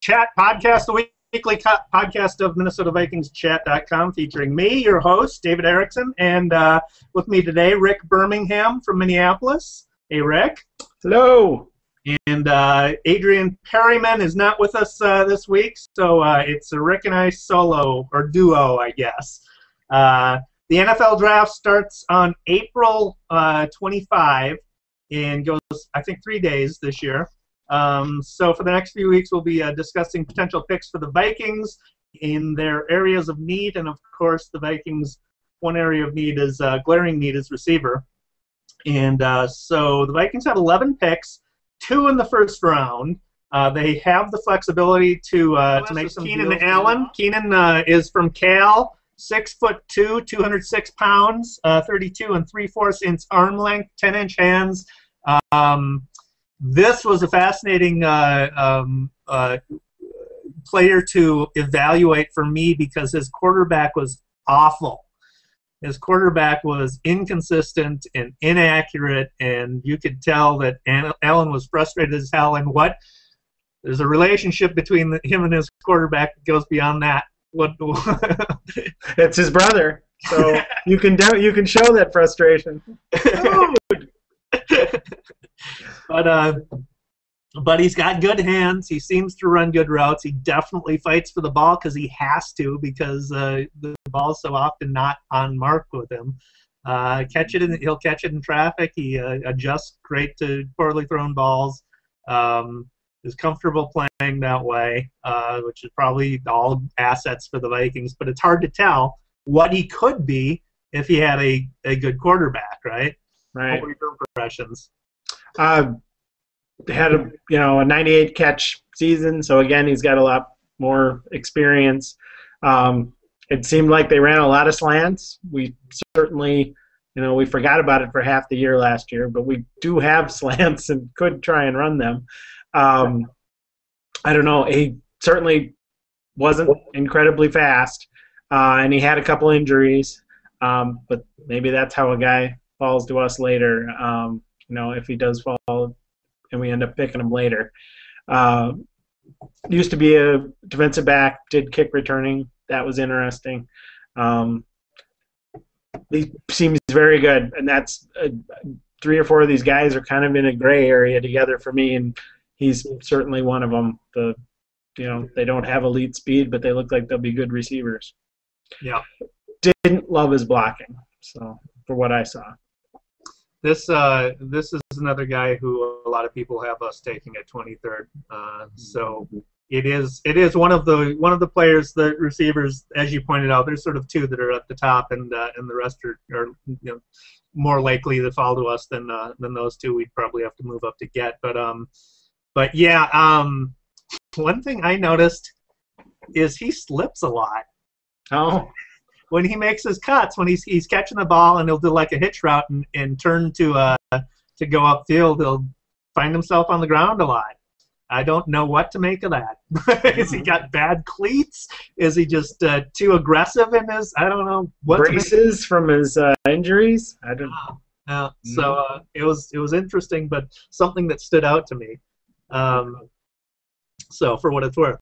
Chat podcast, the weekly podcast of MinnesotaVikingsChat.com, featuring me, your host, David Erickson, and with me today, Rick Birmingham from Minneapolis. Hey, Rick. Hello. And Adrian PERRYMAN is not with us this week, so it's a Rick and I solo, or duo, I guess. The NFL draft starts on April 25 and goes, I think, 3 days this year. So for the next few weeks, we'll be discussing potential picks for the Vikings in their areas of need. And, of course, the Vikings, one area of need is glaring need is receiver. And so the Vikings have 11 picks, 2 in the first round. They have the flexibility to make some Keenan Allen. Keenan is from Cal, 6'2", 206 pounds, 32 3/4 inch arm length, 10-inch hands. This was a fascinating player to evaluate for me because his quarterback was awful. His quarterback was inconsistent and inaccurate, and you could tell that Allen was frustrated as hell. And there's a relationship between him and his quarterback that goes beyond that. It's his brother, so you can show that frustration. But he's got good hands. He seems to run good routes. He definitely fights for the ball because he has to, because the ball's so often not on mark with him. He'll catch it in traffic. He adjusts great to poorly thrown balls. Is comfortable playing that way, which is probably all assets for the Vikings. But it's hard to tell what he could be if he had a good quarterback, right? Right. What were your impressions? Had a 98 catch season, so again he's got a lot more experience. It seemed like they ran a lot of slants. We certainly, we forgot about it for half the year last year, but we do have slants and could try and run them. I don't know. He certainly wasn't incredibly fast, and he had a couple injuries. But maybe that's how a guy falls to us later. If he does fall and we end up picking him later. Used to be a defensive back, did kick returning. That was interesting. He seems very good, and that's 3 or 4 of these guys are kind of in a gray area together for me, and he's certainly one of them. They don't have elite speed, but they look like they'll be good receivers. Yeah. Didn't love his blocking, so for what I saw. This is another guy who a lot of people have us taking at 23rd. So it is one of the players, the receivers, as you pointed out. There's sort of 2 that are at the top, and the rest are more likely to fall to us than those 2 we'd probably have to move up to get. But yeah, one thing I noticed is he slips a lot. Oh. When he makes his cuts, when he's catching the ball and he'll do like a hitch route and turn to go upfield, he'll find himself on the ground a lot. I don't know what to make of that. Has he got bad cleats? Is he just too aggressive in his? I don't know what. Braces from his injuries? I don't know. So it was interesting, but something that stood out to me. So for what it's worth.